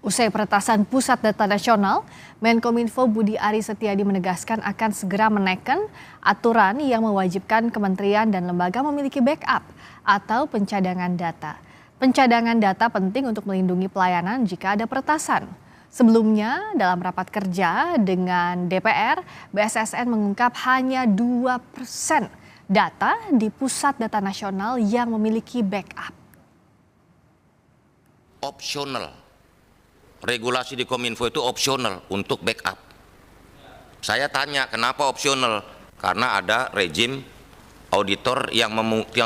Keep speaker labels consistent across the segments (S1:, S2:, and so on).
S1: Usai peretasan Pusat Data Nasional, Menkominfo Budi Aris Setiadi menegaskan akan segera menaikkan aturan yang mewajibkan kementerian dan lembaga memiliki backup atau pencadangan data. Pencadangan data penting untuk melindungi pelayanan jika ada peretasan. Sebelumnya, dalam rapat kerja dengan DPR, BSSN mengungkap hanya 2% data di Pusat Data Nasional yang memiliki backup.
S2: Opsional. Regulasi di Kominfo itu opsional untuk backup. Saya tanya kenapa opsional? Karena ada rejim auditor yang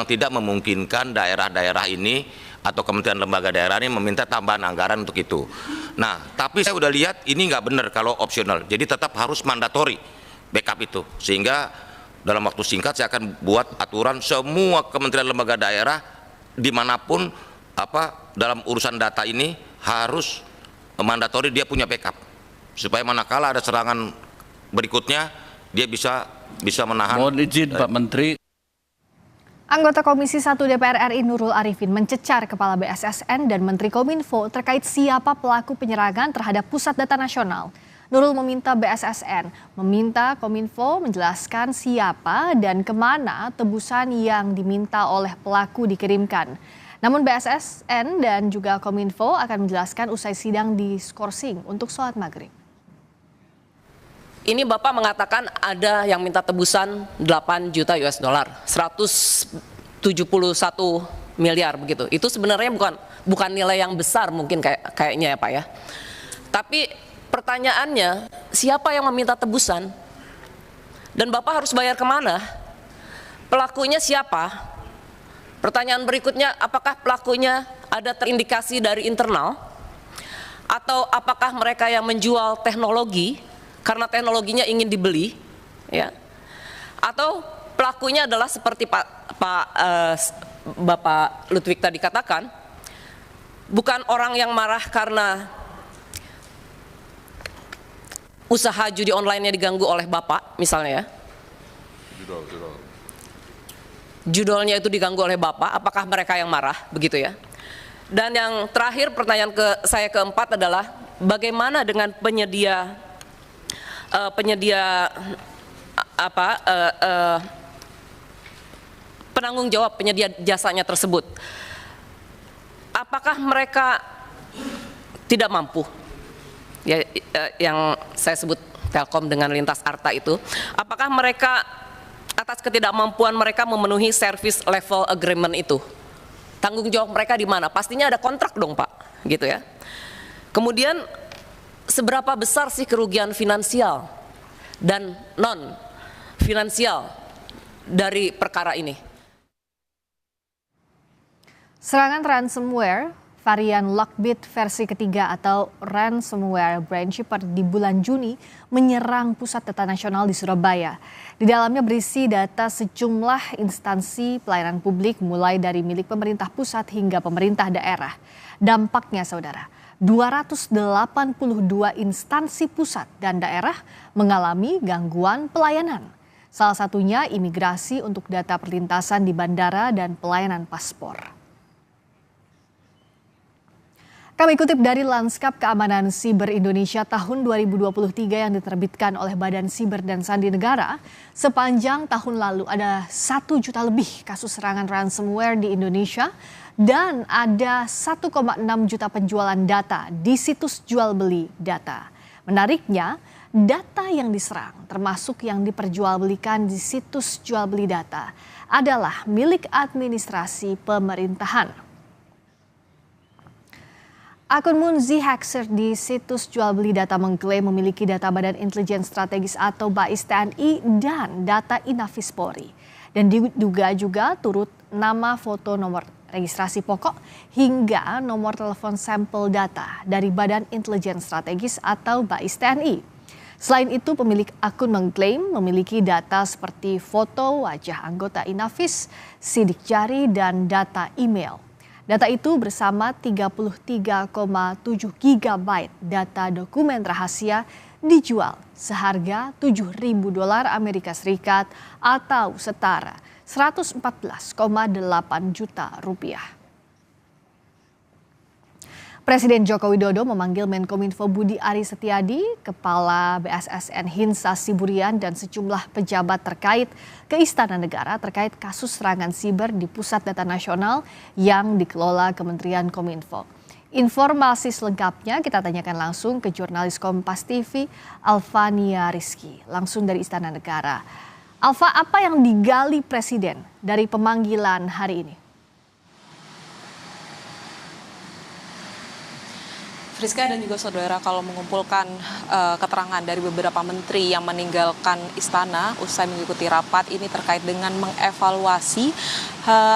S2: tidak memungkinkan daerah-daerah ini atau kementerian lembaga daerah ini meminta tambahan anggaran untuk itu. Nah, tapi saya udah lihat ini nggak benar kalau opsional. Jadi tetap harus mandatori backup itu. Sehingga dalam waktu singkat saya akan buat aturan semua kementerian lembaga daerah dimanapun dalam urusan data ini harus mandatori dia punya backup supaya manakala ada serangan berikutnya dia bisa menahan.
S3: Mohon izin Pak Menteri.
S1: Anggota Komisi 1 DPR RI Nurul Arifin mencecar Kepala BSSN dan Menteri Kominfo terkait siapa pelaku penyerangan terhadap Pusat Data Nasional. Nurul meminta Kominfo menjelaskan siapa dan kemana tebusan yang diminta oleh pelaku dikirimkan. Namun BSSN dan juga Kominfo akan menjelaskan usai sidang di Skorsing untuk sholat maghrib.
S4: Ini Bapak mengatakan ada yang minta tebusan 8 juta US dollar, 171 miliar begitu. Itu sebenarnya bukan nilai yang besar mungkin kayaknya ya Pak ya. Tapi pertanyaannya, siapa yang meminta tebusan? Dan Bapak harus bayar kemana? Pelakunya siapa? Pertanyaan berikutnya, apakah pelakunya ada terindikasi dari internal? Atau apakah mereka yang menjual teknologi karena teknologinya ingin dibeli? Ya. Atau pelakunya adalah seperti Bapak Ludwig tadi katakan, bukan orang yang marah karena usaha judi online-nya diganggu oleh Bapak misalnya ya. Judulnya itu diganggu oleh Bapak, apakah mereka yang marah begitu ya? Dan yang terakhir pertanyaan saya keempat adalah bagaimana dengan penanggung jawab penyedia jasanya tersebut? Apakah mereka tidak mampu? Ya, yang saya sebut Telkom dengan lintas Arta itu, apakah mereka atas ketidakmampuan mereka memenuhi service level agreement itu? Tanggung jawab mereka di mana? Pastinya ada kontrak dong Pak, gitu ya. Kemudian seberapa besar sih kerugian finansial dan non finansial dari perkara ini?
S1: Serangan ransomware varian Lockbit versi ketiga atau ransomware Brainshipper di bulan Juni menyerang Pusat Data Nasional di Surabaya. Di dalamnya berisi data sejumlah instansi pelayanan publik mulai dari milik pemerintah pusat hingga pemerintah daerah. Dampaknya saudara, 282 instansi pusat dan daerah mengalami gangguan pelayanan. Salah satunya imigrasi untuk data perlintasan di bandara dan pelayanan paspor. Kami kutip dari Lanskap Keamanan Siber Indonesia tahun 2023 yang diterbitkan oleh Badan Siber dan Sandi Negara, sepanjang tahun lalu ada 1 juta lebih kasus serangan ransomware di Indonesia dan ada 1,6 juta penjualan data di situs jual beli data. Menariknya, data yang diserang termasuk yang diperjualbelikan di situs jual beli data adalah milik administrasi pemerintahan. Akun Munzi Hacker di situs jual beli data mengklaim memiliki data Badan Intelijen Strategis atau BAIS TNI dan data Inafis Polri. Dan diduga juga turut nama, foto, nomor registrasi pokok hingga nomor telepon sampel data dari Badan Intelijen Strategis atau BAIS TNI. Selain itu pemilik akun mengklaim memiliki data seperti foto wajah anggota Inafis, sidik jari dan data email. Data itu bersama 33,7 GB data dokumen rahasia dijual seharga $7.000 Amerika Serikat atau setara 114,8 juta rupiah. Presiden Joko Widodo memanggil Menkominfo Budi Ari Setiadi, Kepala BSSN Hinsa Siburian dan sejumlah pejabat terkait ke Istana Negara terkait kasus serangan siber di Pusat Data Nasional yang dikelola Kementerian Kominfo. Informasi selengkapnya kita tanyakan langsung ke jurnalis Kompas TV Alfania Rizky, langsung dari Istana Negara. Alfa, apa yang digali Presiden dari pemanggilan hari ini?
S3: Friska dan juga saudara, kalau mengumpulkan keterangan dari beberapa menteri yang meninggalkan istana usai mengikuti rapat ini terkait dengan mengevaluasi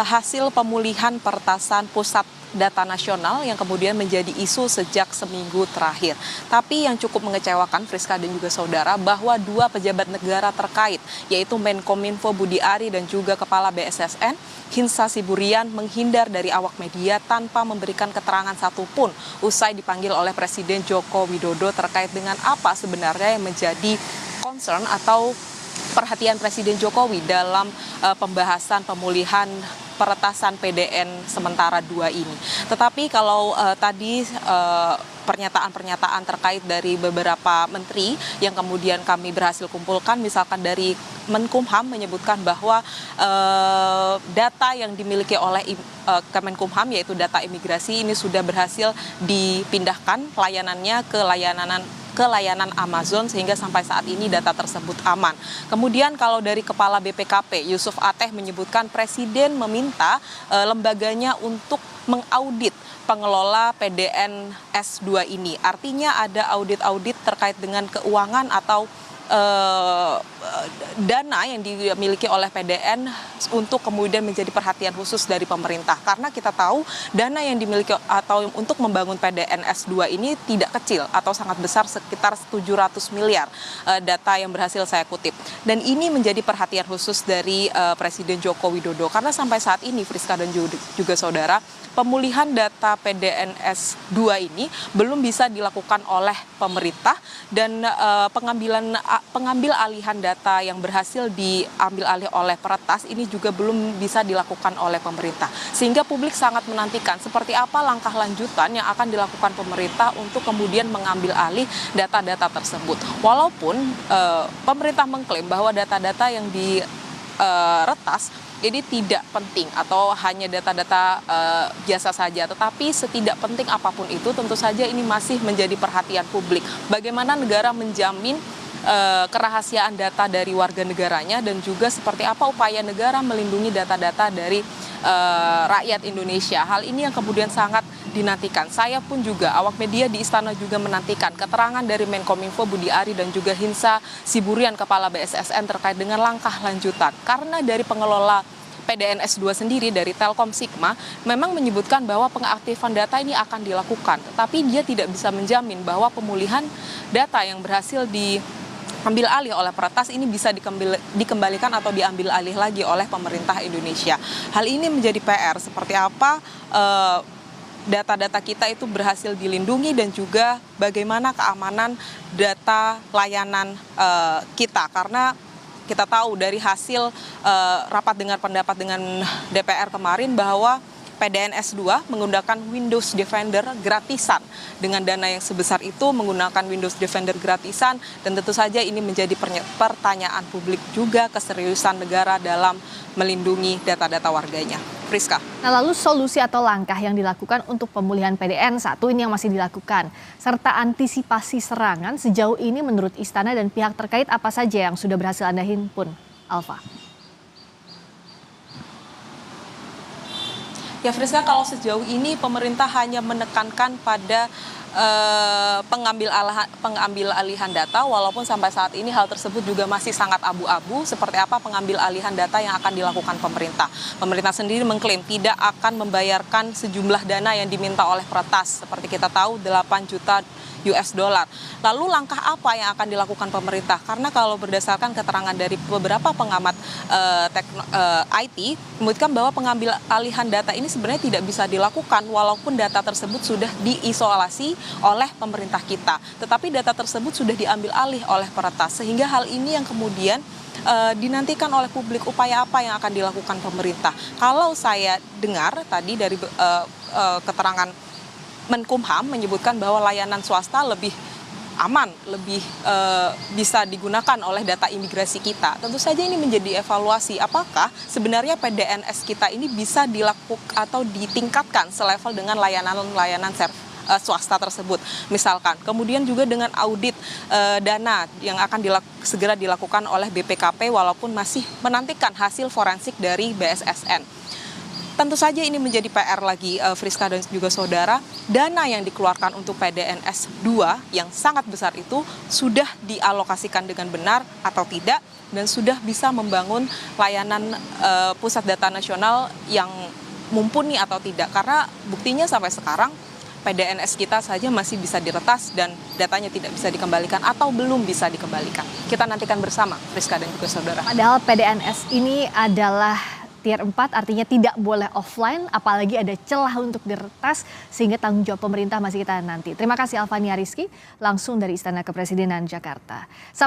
S3: hasil pemulihan peretasan pusat data nasional yang kemudian menjadi isu sejak seminggu terakhir. Tapi yang cukup mengecewakan Friska dan juga saudara bahwa dua pejabat negara terkait yaitu Menkominfo Budi Ari dan juga Kepala BSSN Hinsa Siburian menghindar dari awak media tanpa memberikan keterangan satupun usai dipanggil oleh Presiden Joko Widodo terkait dengan apa sebenarnya yang menjadi concern atau perhatian Presiden Jokowi dalam pembahasan pemulihan peretasan PDN sementara 2 ini. Tetapi kalau tadi pernyataan-pernyataan terkait dari beberapa menteri yang kemudian kami berhasil kumpulkan, misalkan dari Menkumham menyebutkan bahwa data yang dimiliki oleh Kemenkumham yaitu data imigrasi ini sudah berhasil dipindahkan layanannya ke layanan Amazon sehingga sampai saat ini data tersebut aman. Kemudian kalau dari Kepala BPKP Yusuf Ateh menyebutkan Presiden meminta lembaganya untuk mengaudit pengelola PDN S2 ini. Artinya ada audit-audit terkait dengan keuangan atau dana yang dimiliki oleh PDN untuk kemudian menjadi perhatian khusus dari pemerintah. Karena kita tahu dana yang dimiliki atau untuk membangun PDN S2 ini tidak kecil atau sangat besar, sekitar 700 miliar data yang berhasil saya kutip. Dan ini menjadi perhatian khusus dari Presiden Joko Widodo karena sampai saat ini Friska dan juga saudara, pemulihan data PDN S2 ini belum bisa dilakukan oleh pemerintah dan pengambil alihan data yang berhasil diambil alih oleh peretas ini juga belum bisa dilakukan oleh pemerintah. Sehingga publik sangat menantikan seperti apa langkah lanjutan yang akan dilakukan pemerintah untuk kemudian mengambil alih data-data tersebut. Walaupun pemerintah mengklaim bahwa data-data yang diretas ini tidak penting atau hanya data-data biasa saja, tetapi setidak penting apapun itu tentu saja ini masih menjadi perhatian publik. Bagaimana negara menjamin kerahasiaan data dari warga negaranya dan juga seperti apa upaya negara melindungi data-data dari rakyat Indonesia. Hal ini yang kemudian sangat dinantikan. Saya pun juga, awak media di istana juga menantikan keterangan dari Menkominfo Budi Ari dan juga Hinsa Siburian Kepala BSSN terkait dengan langkah lanjutan. Karena dari pengelola PDN S2 sendiri dari Telkom Sigma memang menyebutkan bahwa pengaktifan data ini akan dilakukan. Tetapi dia tidak bisa menjamin bahwa pemulihan data yang berhasil diambil alih oleh peretas ini bisa dikembalikan atau diambil alih lagi oleh pemerintah Indonesia. Hal ini menjadi PR seperti apa data-data kita itu berhasil dilindungi dan juga bagaimana keamanan data layanan kita. Karena kita tahu dari hasil rapat dengar pendapat dengan DPR kemarin bahwa PDN S2 menggunakan Windows Defender gratisan. Dengan dana yang sebesar itu menggunakan Windows Defender gratisan dan tentu saja ini menjadi pertanyaan publik juga keseriusan negara dalam melindungi data-data warganya. Friska.
S1: Nah, lalu solusi atau langkah yang dilakukan untuk pemulihan PDN satu ini yang masih dilakukan, serta antisipasi serangan sejauh ini menurut Istana dan pihak terkait apa saja yang sudah berhasil Anda himpun, Alfa?
S3: Ya Friska, kalau sejauh ini pemerintah hanya menekankan pada pengambil alihan data, walaupun sampai saat ini hal tersebut juga masih sangat abu-abu seperti apa pengambil alihan data yang akan dilakukan pemerintah. Pemerintah sendiri mengklaim tidak akan membayarkan sejumlah dana yang diminta oleh peretas. Seperti kita tahu 8 juta US dollar. Lalu langkah apa yang akan dilakukan pemerintah? Karena kalau berdasarkan keterangan dari beberapa pengamat IT, menyebutkan bahwa pengambil alihan data ini sebenarnya tidak bisa dilakukan walaupun data tersebut sudah diisolasi oleh pemerintah kita. Tetapi data tersebut sudah diambil alih oleh peretas. Sehingga hal ini yang kemudian dinantikan oleh publik upaya apa yang akan dilakukan pemerintah. Kalau saya dengar tadi dari keterangan Menkumham menyebutkan bahwa layanan swasta lebih aman, lebih bisa digunakan oleh data imigrasi kita. Tentu saja ini menjadi evaluasi apakah sebenarnya PDNS kita ini bisa dilakukan atau ditingkatkan selevel dengan layanan-layanan swasta tersebut misalkan. Kemudian juga dengan audit dana yang akan segera dilakukan oleh BPKP walaupun masih menantikan hasil forensik dari BSSN. Tentu saja ini menjadi PR lagi Friska dan juga saudara, dana yang dikeluarkan untuk PDNS 2 yang sangat besar itu sudah dialokasikan dengan benar atau tidak dan sudah bisa membangun layanan pusat data nasional yang mumpuni atau tidak, karena buktinya sampai sekarang PDNS kita saja masih bisa diretas dan datanya tidak bisa dikembalikan atau belum bisa dikembalikan. Kita nantikan bersama Friska dan juga saudara.
S1: Padahal PDNS ini adalah Tier 4, artinya tidak boleh offline, apalagi ada celah untuk diretas, sehingga tanggung jawab pemerintah masih kita nanti. Terima kasih Alvania Rizky, langsung dari Istana Kepresidenan Jakarta.